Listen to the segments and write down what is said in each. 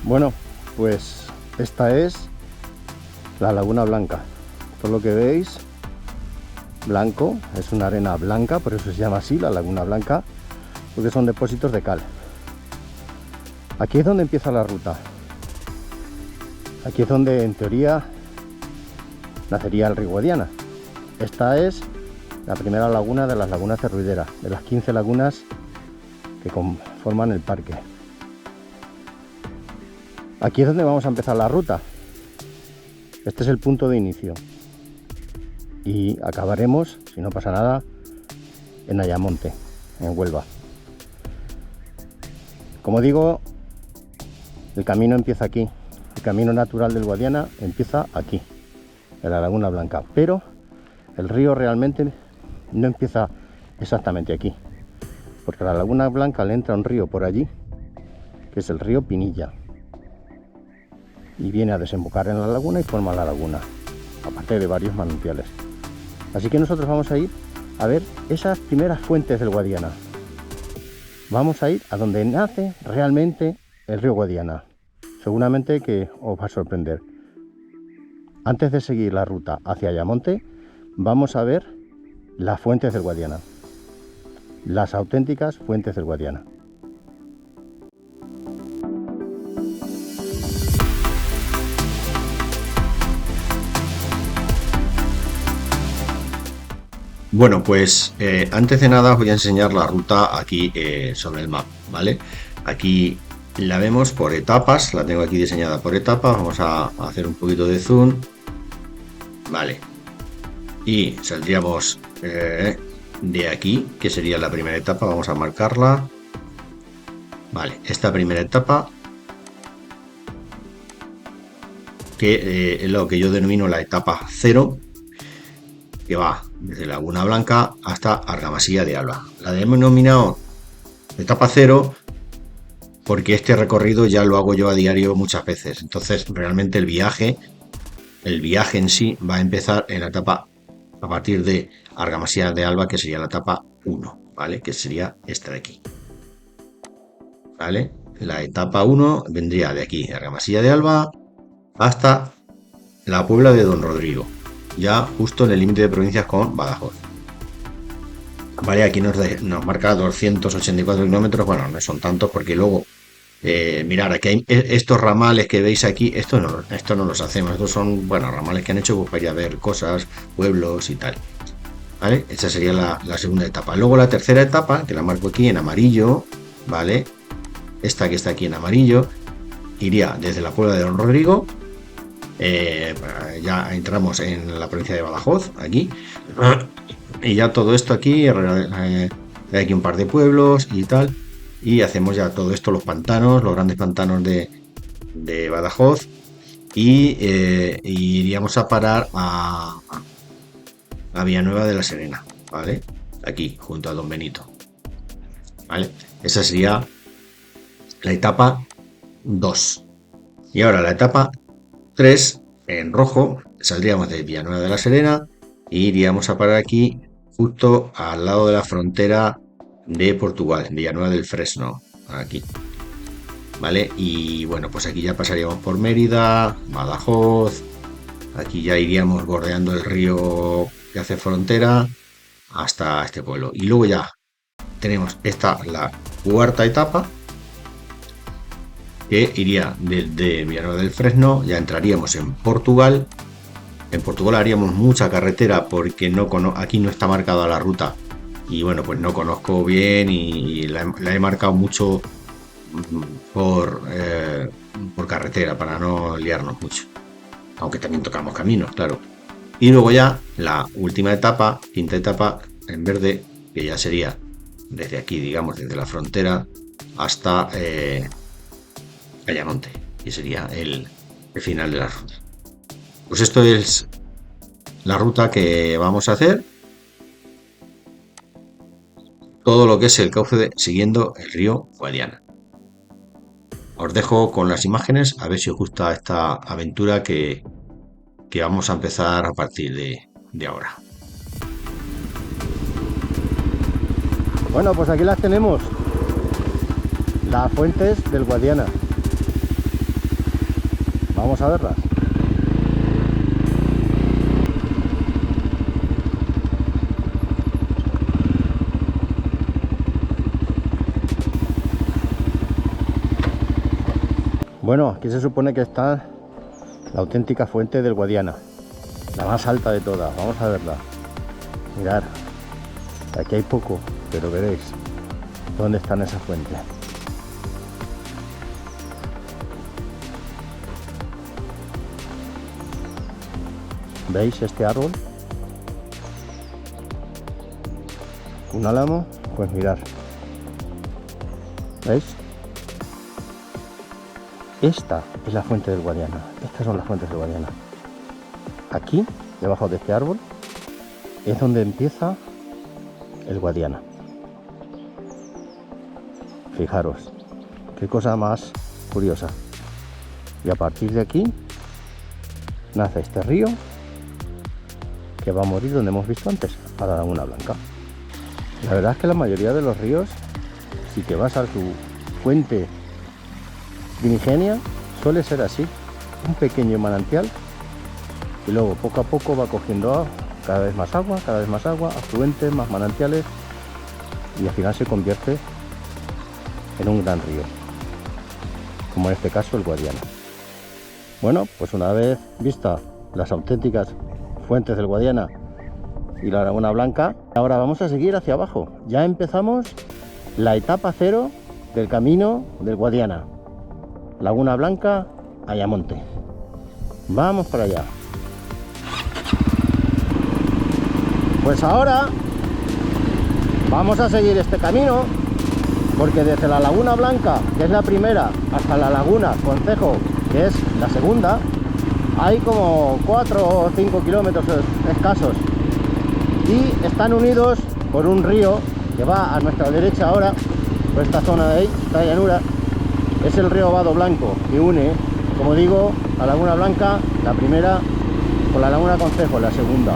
Bueno, pues esta es la Laguna Blanca. Todo lo que veis blanco es una arena blanca, por eso se llama así, la Laguna Blanca, porque son depósitos de cal. Aquí es donde empieza la ruta. Aquí es donde en teoría nacería el río Guadiana. Esta es la primera laguna de las lagunas de Ruidera, de las 15 lagunas que conforman el parque. Aquí es donde vamos a empezar la ruta. Este es el punto de inicio. Y acabaremos, si no pasa nada, en Ayamonte, en Huelva. Como digo, el camino empieza aquí. El camino natural del Guadiana empieza aquí, en la Laguna Blanca. Pero el río realmente no empieza exactamente aquí, porque a la Laguna Blanca le entra un río por allí, que es el río Pinilla, y viene a desembocar en la laguna y forma la laguna, aparte de varios manantiales. Así que nosotros vamos a ir a ver esas primeras fuentes del Guadiana. Vamos a ir a donde nace realmente el río Guadiana. Seguramente que os va a sorprender. Antes de seguir la ruta hacia Ayamonte, vamos a ver las fuentes del Guadiana, las auténticas fuentes del Guadiana. Bueno, pues antes de nada os voy a enseñar la ruta aquí sobre el mapa, ¿vale? Aquí la vemos por etapas, la tengo aquí diseñada por etapas. Vamos a hacer un poquito de zoom, ¿vale? Y saldríamos de aquí, que sería la primera etapa. Vamos a marcarla, ¿vale? Esta primera etapa, que es lo que yo denomino la etapa 0, que va desde Laguna Blanca hasta Argamasilla de Alba. La he denominado etapa 0 porque este recorrido ya lo hago yo a diario muchas veces. Entonces realmente el viaje en sí va a empezar en la etapa a partir de Argamasilla de Alba, que sería la etapa 1, ¿vale? Que sería esta de aquí, ¿vale? La etapa 1 vendría de aquí, Argamasilla de Alba, hasta la Puebla de Don Rodrigo, ya justo en el límite de provincias con Badajoz. Vale, aquí nos marca 284 kilómetros. Bueno, no son tantos porque luego, mirad, aquí hay estos ramales que veis aquí, esto no los hacemos, estos son, bueno, ramales que han hecho pues, para ir a ver cosas, pueblos y tal. ¿Vale? Esa sería la segunda etapa. Luego la tercera etapa, que la marco aquí en amarillo, ¿vale? Esta que está aquí en amarillo, iría desde la Puebla de Don Rodrigo. Ya entramos en la provincia de Badajoz, aquí, y ya todo esto aquí, hay aquí un par de pueblos y tal, y hacemos ya todo esto, los pantanos, los grandes pantanos de Badajoz, y iríamos a parar a Villanueva de la Serena, ¿vale? Aquí, junto a Don Benito, ¿vale? Esa sería la etapa 2. Y ahora la etapa 3, en rojo, saldríamos de Villanueva de la Serena e iríamos a parar aquí, justo al lado de la frontera de Portugal, Villanueva del Fresno, aquí, ¿vale? Y bueno, pues aquí ya pasaríamos por Mérida, Badajoz, aquí ya iríamos bordeando el río que hace frontera hasta este pueblo. Y luego ya tenemos la cuarta etapa, que iría desde Villanueva del Fresno, ya entraríamos en Portugal. En Portugal haríamos mucha carretera porque aquí no está marcada la ruta y bueno, pues no conozco bien y la he marcado mucho por carretera para no liarnos mucho, aunque también tocamos caminos, claro. Y luego ya la última etapa, quinta etapa en verde, que ya sería desde aquí, digamos, desde la frontera hasta Ayamonte, que sería el final de la ruta. Pues esto es la ruta que vamos a hacer, todo lo que es el cauce siguiendo el río Guadiana. Os dejo con las imágenes a ver si os gusta esta aventura que vamos a empezar a partir de ahora. Bueno, pues aquí las tenemos, las fuentes del Guadiana. Vamos a verlas. Bueno, aquí se supone que está la auténtica fuente del Guadiana, la más alta de todas. Vamos a verla. Mirad, aquí hay poco, pero veréis dónde están esas fuentes. ¿Veis este árbol? Un álamo, pues mirad. ¿Veis? Esta es la fuente del Guadiana. Estas son las fuentes del Guadiana. Aquí, debajo de este árbol, es donde empieza el Guadiana. Fijaros, qué cosa más curiosa. Y a partir de aquí nace este río que va a morir donde hemos visto antes, a la Laguna Blanca. La verdad es que la mayoría de los ríos, si te vas a su fuente primigenia, suele ser así, un pequeño manantial y luego poco a poco va cogiendo cada vez más agua, afluentes, más manantiales y al final se convierte en un gran río, como en este caso el Guadiana. Bueno, pues una vez vista las auténticas fuentes del Guadiana y la Laguna Blanca, ahora vamos a seguir hacia abajo. Ya empezamos la etapa 0 del camino del Guadiana. Laguna Blanca, Ayamonte. Vamos para allá. Pues ahora vamos a seguir este camino, porque desde la Laguna Blanca, que es la primera, hasta la Laguna Concejo, que es la segunda, hay como 4 o 5 kilómetros escasos y están unidos por un río que va a nuestra derecha ahora, por esta zona de ahí, esta llanura. Es el río Vado Blanco, que une, como digo, a Laguna Blanca, la primera, con la Laguna Concejo, la segunda.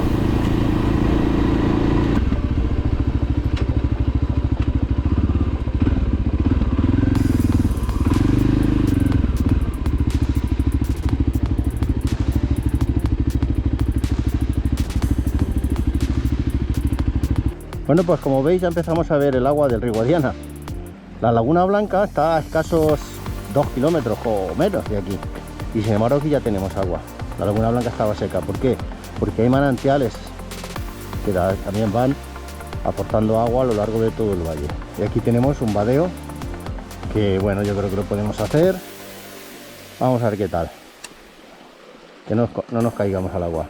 Bueno, pues como veis ya empezamos a ver el agua del río Guadiana. La Laguna Blanca está a escasos 2 kilómetros o menos de aquí, y sin embargo aquí ya tenemos agua. La Laguna Blanca estaba seca. ¿Por qué? Porque hay manantiales que también van aportando agua a lo largo de todo el valle. Y aquí tenemos un vadeo que, bueno, yo creo que lo podemos hacer. Vamos a ver qué tal, que no nos caigamos al agua.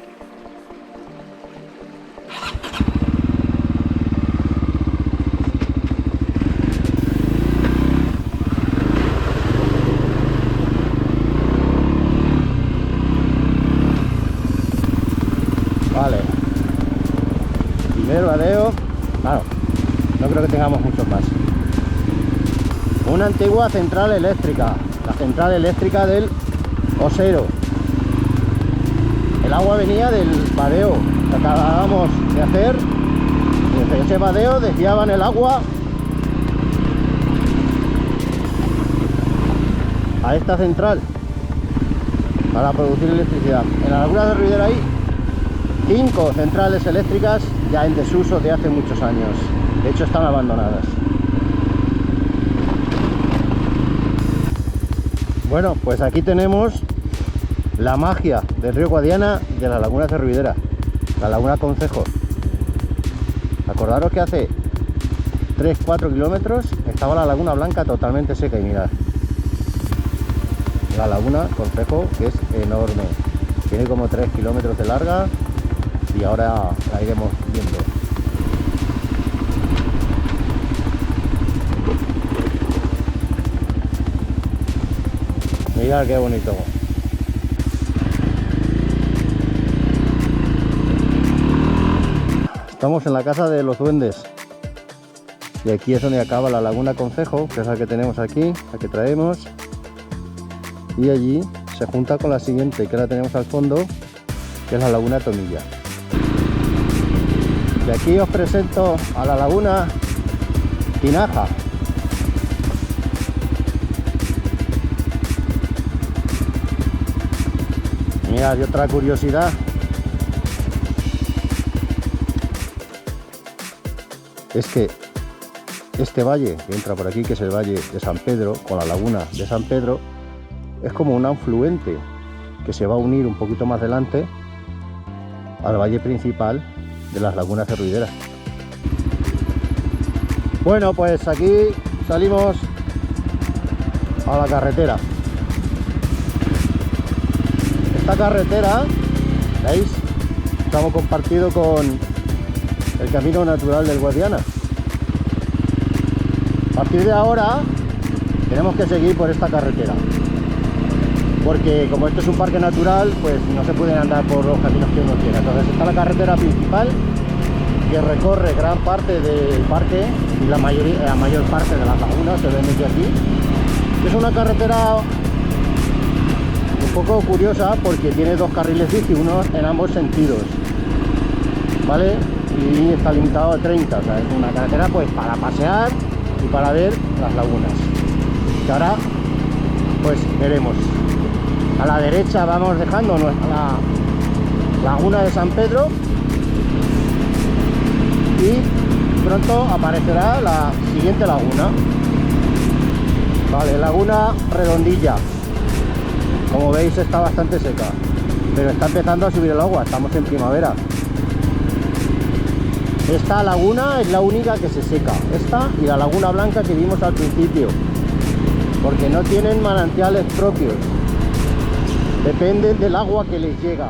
Vale, primer vadeo. Claro, no creo que tengamos muchos más. Una antigua central eléctrica, la central eléctrica del Osero. El agua venía del vadeo que acabábamos de hacer, y desde ese vadeo desviaban el agua a esta central para producir electricidad. En la Laguna de Ruidera hay 5 centrales eléctricas ya en desuso de hace muchos años. De hecho están abandonadas. Bueno, pues aquí tenemos la magia del río Guadiana y de la Laguna de Ruidera, la Laguna Concejo. Acordaros que hace 3-4 kilómetros estaba la Laguna Blanca totalmente seca y mirad. La Laguna Concejo, que es enorme, tiene como 3 kilómetros de larga y ahora la iremos viendo. Mirad qué bonito. Estamos en la casa de los duendes y aquí es donde acaba la Laguna Concejo, que es la que tenemos aquí, la que traemos, y allí se junta con la siguiente que la tenemos al fondo, que es la Laguna Tomilla. Y aquí os presento a la Laguna Tinaja. Mirad, y otra curiosidad es que este valle que entra por aquí, que es el Valle de San Pedro, con la laguna de San Pedro, es como un afluente que se va a unir un poquito más adelante al valle principal de las lagunas de Ruidera. Bueno, pues aquí salimos a la carretera. Esta carretera, ¿veis? Estamos compartido con el camino natural del Guadiana. A partir de ahora tenemos que seguir por esta carretera, porque como esto es un parque natural, pues no se pueden andar por los caminos que uno quiera. Entonces está la carretera principal que recorre gran parte del parque y la mayor parte de las lagunas se ven desde aquí. Es una carretera un poco curiosa porque tiene dos carriles bici, uno en ambos sentidos, ¿vale? Y está limitado a 30, o sea, es una carretera pues para pasear y para ver las lagunas, que ahora pues veremos. A la derecha vamos dejando la laguna de San Pedro y pronto aparecerá la siguiente laguna. Vale, laguna Redondilla. Como veis está bastante seca, pero está empezando a subir el agua, estamos en primavera. Esta laguna es la única que se seca, esta y la laguna blanca que vimos al principio, porque no tienen manantiales propios, dependen del agua que les llega.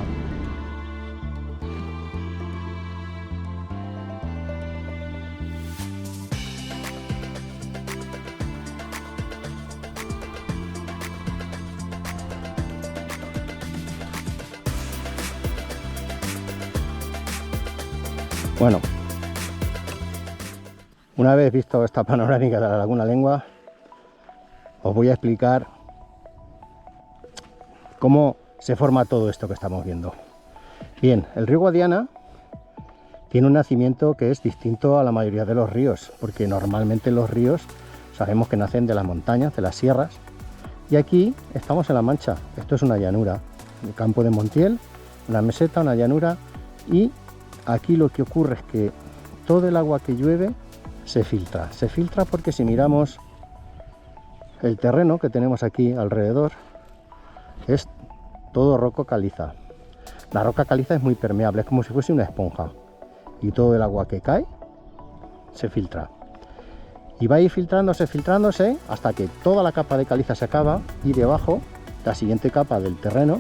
Bueno, una vez visto esta panorámica de la Laguna Lengua, os voy a explicar cómo se forma todo esto que estamos viendo. Bien, el río Guadiana tiene un nacimiento que es distinto a la mayoría de los ríos, porque normalmente los ríos sabemos que nacen de las montañas, de las sierras, y aquí estamos en La Mancha. Esto es una llanura, el campo de Montiel, una meseta, una llanura, y aquí lo que ocurre es que todo el agua que llueve se filtra porque si miramos el terreno que tenemos aquí alrededor, es todo roca caliza. La roca caliza es muy permeable, es como si fuese una esponja, y todo el agua que cae se filtra y va a ir filtrándose hasta que toda la capa de caliza se acaba, y debajo la siguiente capa del terreno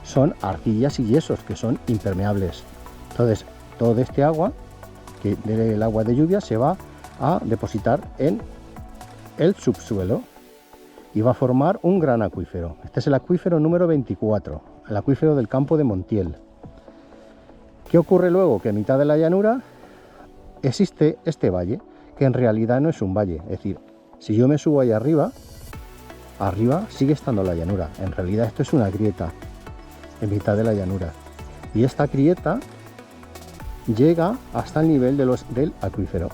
son arcillas y yesos que son impermeables. Entonces todo este agua, que del agua de lluvia, se va a depositar en el subsuelo y va a formar un gran acuífero. Este es el acuífero número 24, el acuífero del campo de Montiel. ¿Qué ocurre luego? Que en mitad de la llanura existe este valle, que en realidad no es un valle. Es decir, si yo me subo ahí arriba sigue estando la llanura. En realidad esto es una grieta en mitad de la llanura. Y esta grieta llega hasta el nivel del acuífero.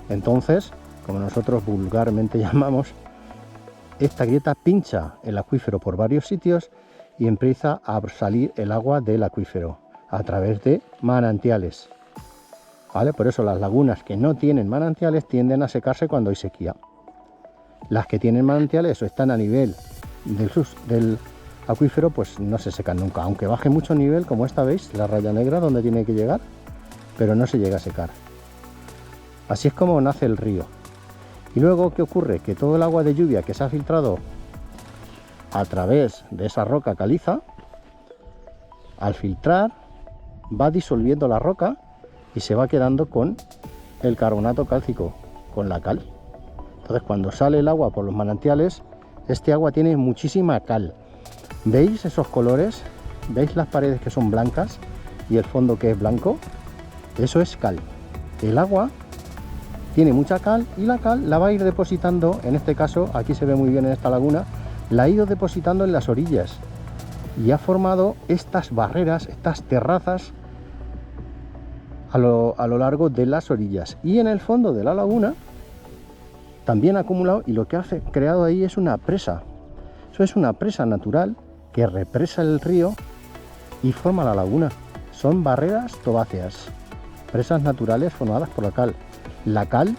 Entonces, como nosotros vulgarmente llamamos, esta grieta pincha el acuífero por varios sitios y empieza a salir el agua del acuífero a través de manantiales. ¿Vale? Por eso las lagunas que no tienen manantiales tienden a secarse cuando hay sequía. Las que tienen manantiales o están a nivel del acuífero, pues no se secan nunca, aunque baje mucho nivel, como esta, ¿veis? La raya negra donde tiene que llegar, pero no se llega a secar. Así es como nace el río. Y luego, ¿qué ocurre? Que todo el agua de lluvia que se ha filtrado a través de esa roca caliza, al filtrar va disolviendo la roca y se va quedando con el carbonato cálcico, con la cal. Entonces cuando sale el agua por los manantiales, este agua tiene muchísima cal. ¿Veis esos colores? ¿Veis las paredes que son blancas y el fondo que es blanco? Eso es cal. El agua tiene mucha cal y la cal la va a ir depositando, en este caso, aquí se ve muy bien en esta laguna, la ha ido depositando en las orillas y ha formado estas barreras, estas terrazas a lo largo de las orillas. Y en el fondo de la laguna también ha acumulado, y lo que ha creado ahí es una presa. Eso es una presa natural que represa el río y forma la laguna. Son barreras tobáceas, presas naturales formadas por la cal. La cal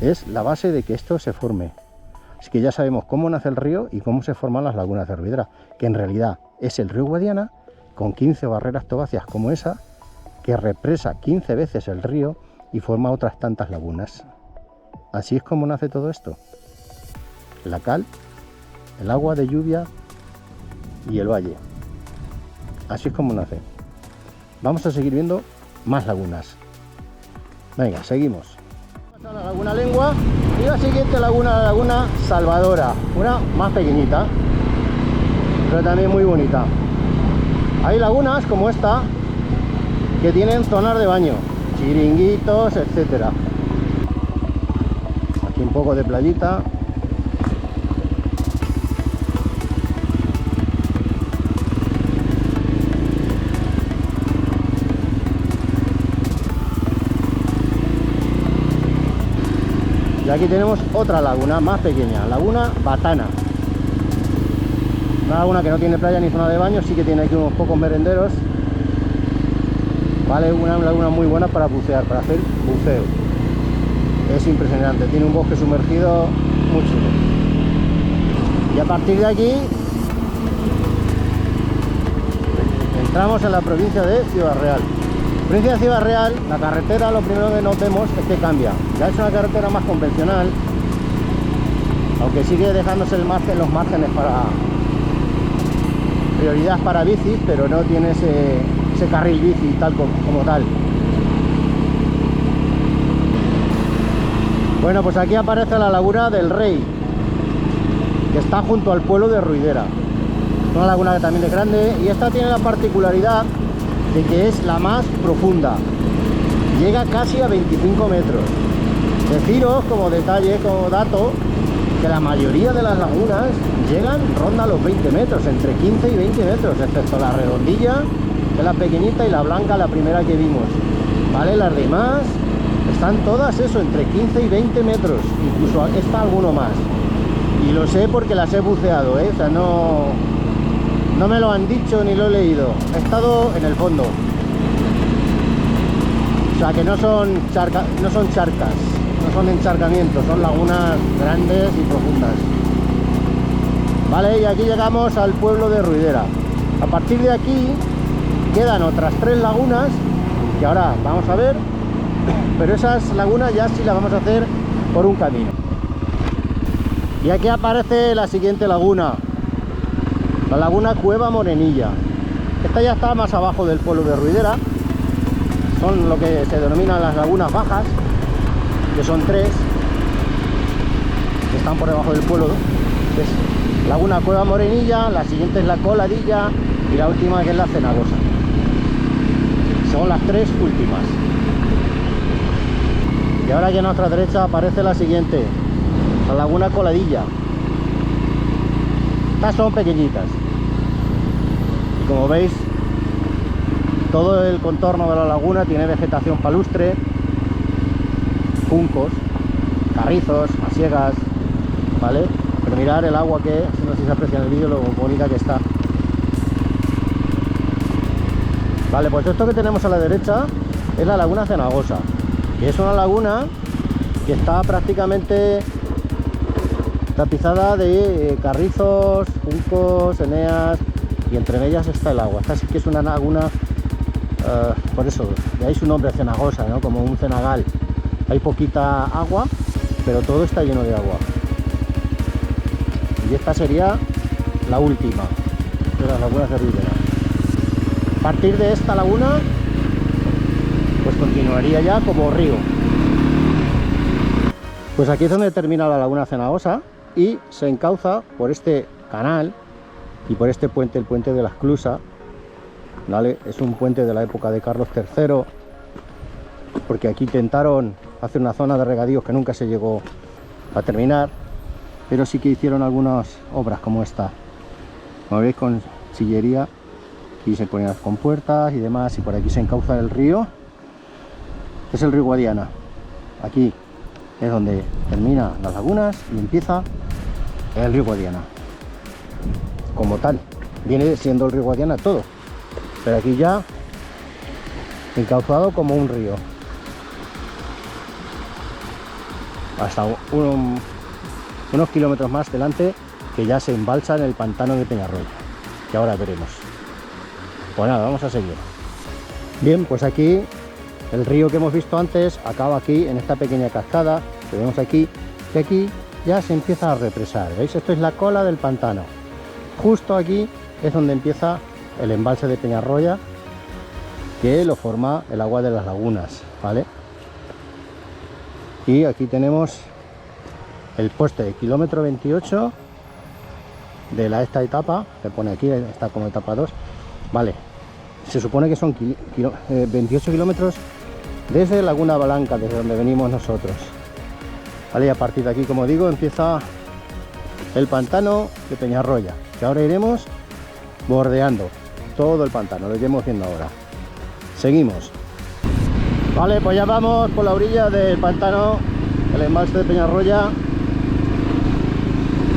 es la base de que esto se forme. Así que ya sabemos cómo nace el río y cómo se forman las lagunas de Ruidera, que en realidad es el río Guadiana con 15 barreras tobáceas como esa, que represa 15 veces el río y forma otras tantas lagunas. Así es como nace todo esto. La cal, el agua de lluvia y el valle. Así es como nace. Vamos a seguir viendo más lagunas. Venga, seguimos. A la laguna Lengua y la siguiente laguna, la laguna Salvadora, una más pequeñita, pero también muy bonita. Hay lagunas como esta que tienen zonas de baño, chiringuitos, etcétera. Aquí un poco de playita. Y aquí tenemos otra laguna más pequeña, laguna Batana. Una laguna que no tiene playa ni zona de baño, sí que tiene aquí unos pocos merenderos. Vale, una laguna muy buena para bucear, para hacer buceo. Es impresionante, tiene un bosque sumergido muy chulo. Y a partir de aquí entramos en la provincia de Ciudad Real. Provincia de Ciudad Real, la carretera, lo primero que notemos es que cambia. Ya es una carretera más convencional, aunque sigue dejándose los márgenes para prioridad para bicis, pero no tiene ese carril bici tal como tal. Bueno, pues aquí aparece la laguna del Rey, que está junto al pueblo de Ruidera. Una laguna que también es grande y esta tiene la particularidad de que es la más profunda. Llega casi a 25 metros. Deciros como detalle, como dato, que la mayoría de las lagunas ronda los 20 metros, entre 15 y 20 metros, excepto la Redondilla, que es la pequeñita, y la Blanca, la primera que vimos. ¿Vale? Las demás están todas eso, entre 15 y 20 metros, incluso esta alguno más. Y lo sé porque las he buceado, ¿eh? O sea, no me lo han dicho ni lo he leído, he estado en el fondo. O sea que no son charcas, no son encharcamientos, son lagunas grandes y profundas. Vale, y aquí llegamos al pueblo de Ruidera. A partir de aquí quedan otras 3 lagunas que ahora vamos a ver, pero esas lagunas ya sí las vamos a hacer por un camino. Y aquí aparece la siguiente laguna, la laguna Cueva Morenilla. Esta ya está más abajo del pueblo de Ruidera. Son lo que se denominan las lagunas bajas, que son 3, que están por debajo del pueblo, ¿no? Es laguna Cueva Morenilla, la siguiente es la Coladilla y la última que es la Cenagosa. Son las 3 últimas. Y ahora aquí a nuestra derecha aparece la siguiente, la laguna Coladilla. Estas son pequeñitas. Y como veis, todo el contorno de la laguna tiene vegetación palustre, juncos, carrizos, masiegas, ¿vale? Pero mirar el agua, que no sé si se aprecia en el vídeo lo bonita que está. Vale, pues esto que tenemos a la derecha es la laguna Cenagosa, que es una laguna que está prácticamente tapizada de carrizos, juncos, eneas, y entre ellas está el agua. Esta sí que es una laguna, por eso, de ahí su nombre, cenagosa, ¿no? Como un cenagal. Hay poquita agua, pero todo está lleno de agua. Y esta sería la última de las lagunas de Ruidera. A partir de esta laguna, pues continuaría ya como río. Pues aquí es donde termina la laguna Cenagosa y se encauza por este canal y por este puente, el puente de la Esclusa, ¿vale? Es un puente de la época de Carlos III, porque aquí intentaron hacer una zona de regadíos que nunca se llegó a terminar, pero sí que hicieron algunas obras como esta, como veis, con sillería, y se ponían las compuertas y demás, y por aquí se encauza el río, que es el río Guadiana. Aquí es donde termina las lagunas y empieza el río Guadiana. Como tal, viene siendo el río Guadiana todo. pero aquí ya encauzado como un río. Hasta unos kilómetros más delante, que ya se embalsa en el pantano de Peñarroya, que ahora veremos. Pues nada, vamos a seguir. Bien, pues aquí el río que hemos visto antes acaba aquí en esta pequeña cascada que vemos aquí, que aquí ya se empieza a represar. ¿Veis? Esto es la cola del pantano. Justo aquí es donde empieza el embalse de Peñarroya, que lo forma el agua de las lagunas, ¿vale? Y aquí tenemos el poste de kilómetro 28 de esta etapa, que pone aquí, está como etapa 2, vale. Se supone que son 28 kilómetros desde Laguna Blanca, desde donde venimos nosotros, vale. Y a partir de aquí, como digo, empieza el pantano de Peñarroya, que ahora iremos bordeando todo el pantano, lo iremos viendo ahora. Seguimos. Vale, pues ya vamos por la orilla del pantano, el embalse de Peñarroya.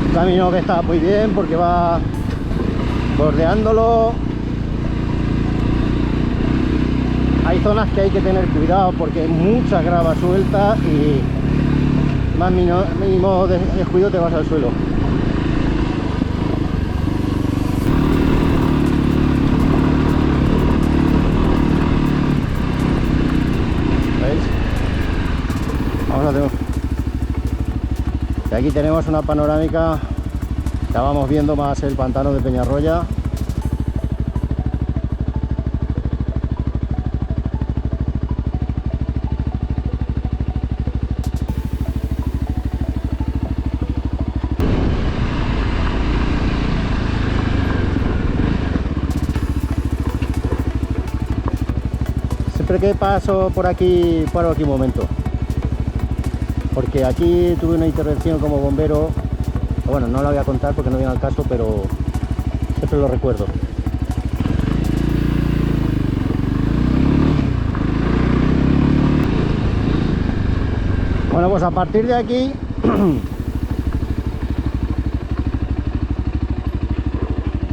Un camino que está muy bien porque va bordeándolo. Hay zonas que hay que tener cuidado porque hay mucha grava suelta y más mínimo descuido te vas al suelo. Y aquí tenemos una panorámica, ya vamos viendo más el pantano de Peñarroya. Siempre que paso por aquí, paro aquí un momento, porque aquí tuve una intervención como bombero. Bueno, no la voy a contar porque no viene al caso, pero siempre lo recuerdo. Bueno, pues a partir de aquí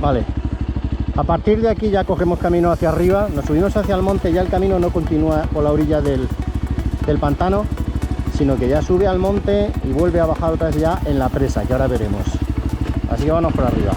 vale, a partir de aquí ya cogemos camino hacia arriba, nos subimos hacia el monte. Ya el camino no continúa por la orilla del pantano, sino que ya sube al monte y vuelve a bajar otra vez ya en la presa, que ahora veremos. Así que vamos por arriba.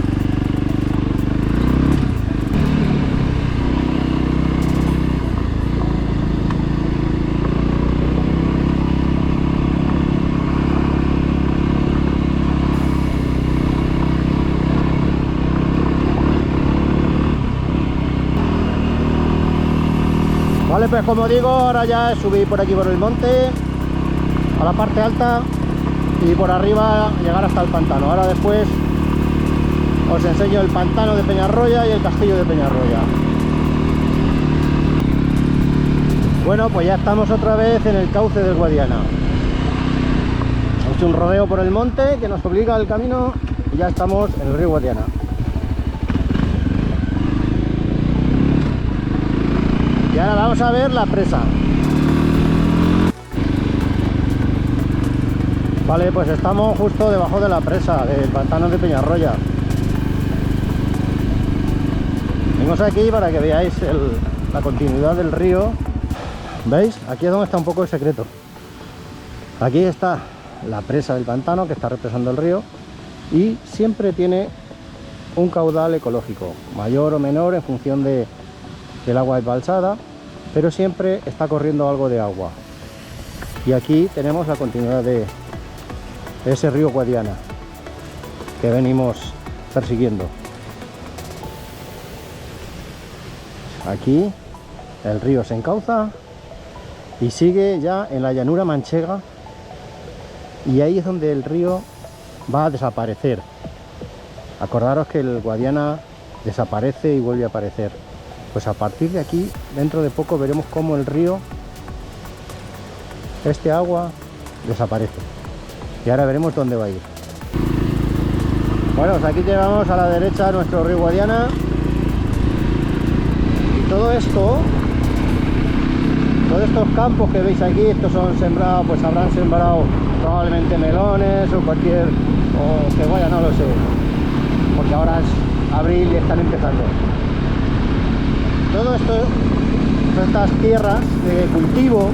Vale, pues como digo, ahora ya subí por aquí por el monte a la parte alta y por arriba llegar hasta el pantano. Ahora después os enseño el pantano de Peñarroya y el castillo de Peñarroya. Bueno, pues ya estamos otra vez en el cauce del Guadiana. Hemos hecho un rodeo por el monte que nos obliga al camino y ya estamos en el río Guadiana. Y ahora vamos a ver la presa. Vale, pues estamos justo debajo de la presa del pantano de Peñarroya. Venimos aquí para que veáis la continuidad del río. ¿Veis? Aquí es donde está un poco el secreto. Aquí está la presa del pantano que está represando el río y siempre tiene un caudal ecológico, mayor o menor en función del agua embalsada, pero siempre está corriendo algo de agua. Y aquí tenemos la continuidad de ese río Guadiana que venimos persiguiendo. Aquí el río se encauza y sigue ya en la llanura manchega, y ahí es donde el río va a desaparecer. Acordaros que el Guadiana desaparece y vuelve a aparecer. Pues a partir de aquí, dentro de poco, veremos cómo el río, este agua, desaparece. Y ahora veremos dónde va a ir. Bueno, pues aquí llevamos a la derecha nuestro río Guadiana. Y todo esto, todos estos campos que veis aquí, estos son sembrados, pues habrán sembrado probablemente melones o o cebolla, no lo sé, porque ahora es abril y están empezando. todo esto, todas estas tierras de cultivo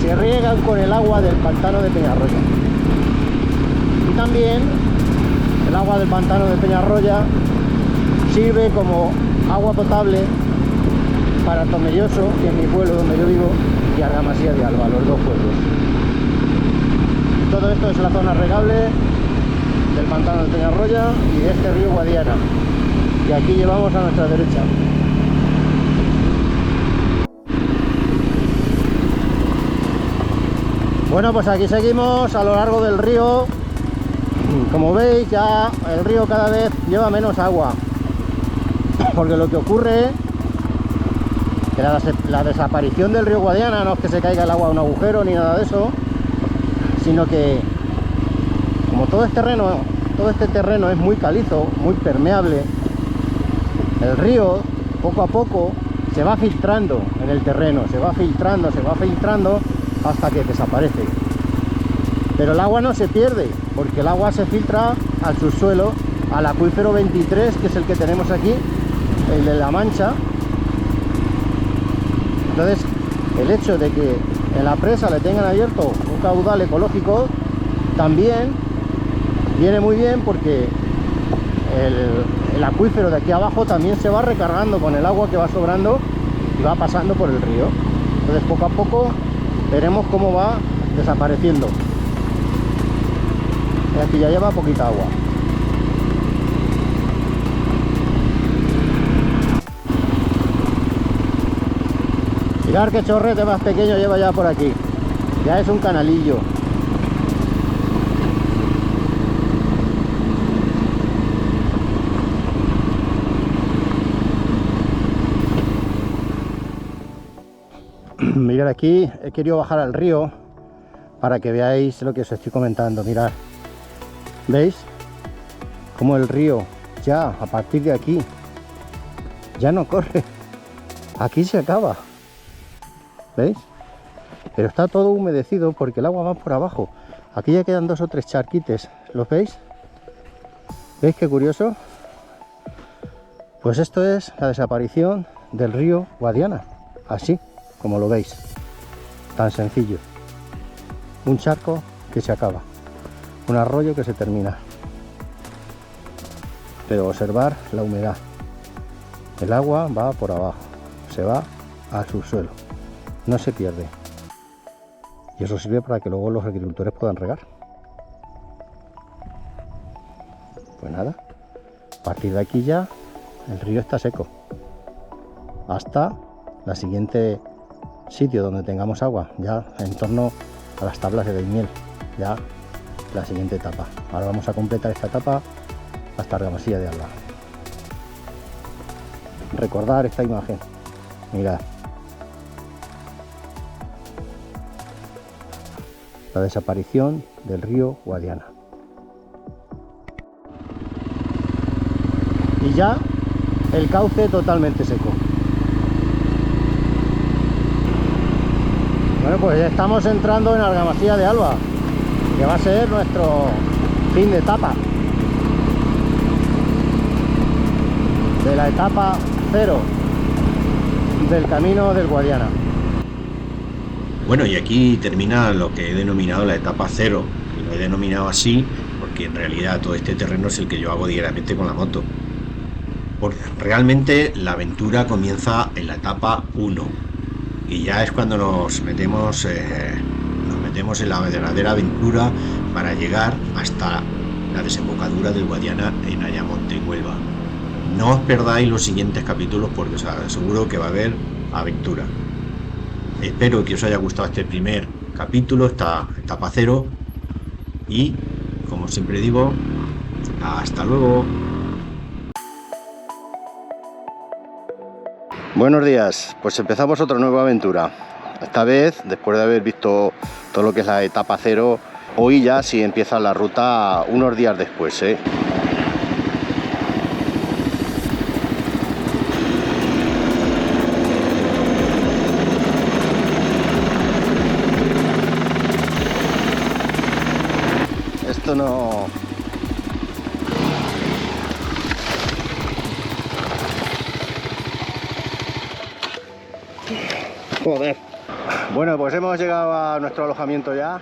se riegan con el agua del pantano de Peñarroya. Y también el agua del pantano de Peñarroya sirve como agua potable para Tomelloso, que es mi pueblo donde yo vivo, y Argamasía de Alba, los dos pueblos. Todo esto es la zona regable del pantano de Peñarroya y de este río Guadiana. Y aquí llevamos a nuestra derecha. Bueno, pues aquí seguimos a lo largo del río. Como veis, ya el río cada vez lleva menos agua, porque lo que ocurre es que la desaparición del río Guadiana no es que se caiga el agua a un agujero ni nada de eso, sino que como todo este terreno es muy calizo, muy permeable, el río poco a poco se va filtrando en el terreno, se va filtrando hasta que desaparece. Pero el agua no se pierde, porque el agua se filtra al subsuelo, al acuífero 23, que es el que tenemos aquí, el de La Mancha. Entonces, el hecho de que en la presa le tengan abierto un caudal ecológico también viene muy bien, porque el acuífero de aquí abajo también se va recargando con el agua que va sobrando y va pasando por el río. Entonces, poco a poco veremos cómo va desapareciendo. Y aquí ya lleva poquita agua. Mirad qué chorrete más pequeño lleva ya por aquí. Ya es un canalillo. Mirad, aquí he querido bajar al río para que veáis lo que os estoy comentando. Mirad, ¿veis? Como el río ya a partir de aquí ya no corre. Aquí se acaba. ¿Veis? Pero está todo humedecido porque el agua va por abajo. Aquí ya quedan 2 o 3 charquites. ¿Los veis? ¿Veis qué curioso? Pues esto es la desaparición del río Guadiana. Así como lo veis. Tan sencillo. Un charco que se acaba. Un arroyo que se termina. Pero observar la humedad. El agua va por abajo. Se va al subsuelo. No se pierde. Y eso sirve para que luego los agricultores puedan regar. Pues nada, a partir de aquí ya el río está seco. Hasta la siguiente sitio donde tengamos agua, ya en torno a las tablas de Daimiel, ya la siguiente etapa. Ahora vamos a completar esta etapa hasta Argamasía de Alba. Recordar esta imagen. Mirad. La desaparición del río Guadiana. Y ya el cauce totalmente seco. Bueno, pues ya estamos entrando en Argamasía de Alba, que va a ser nuestro fin de etapa. De la etapa 0 del camino del Guadiana. Bueno, y aquí termina lo que he denominado la etapa 0, y lo he denominado así porque en realidad todo este terreno es el que yo hago diariamente con la moto. Porque realmente la aventura comienza en la etapa 1 y ya es cuando nos metemos en la verdadera aventura para llegar hasta la desembocadura del Guadiana en Ayamonte, en Huelva. No os perdáis los siguientes capítulos porque os aseguro que va a haber aventura. Espero que os haya gustado este primer capítulo, esta etapa 0, y como siempre digo, hasta luego. Buenos días, pues empezamos otra nueva aventura. Esta vez, después de haber visto todo lo que es la etapa 0, hoy ya sí empieza la ruta unos días después, ¿eh? Esto no... Joder. Bueno, pues hemos llegado a nuestro alojamiento ya.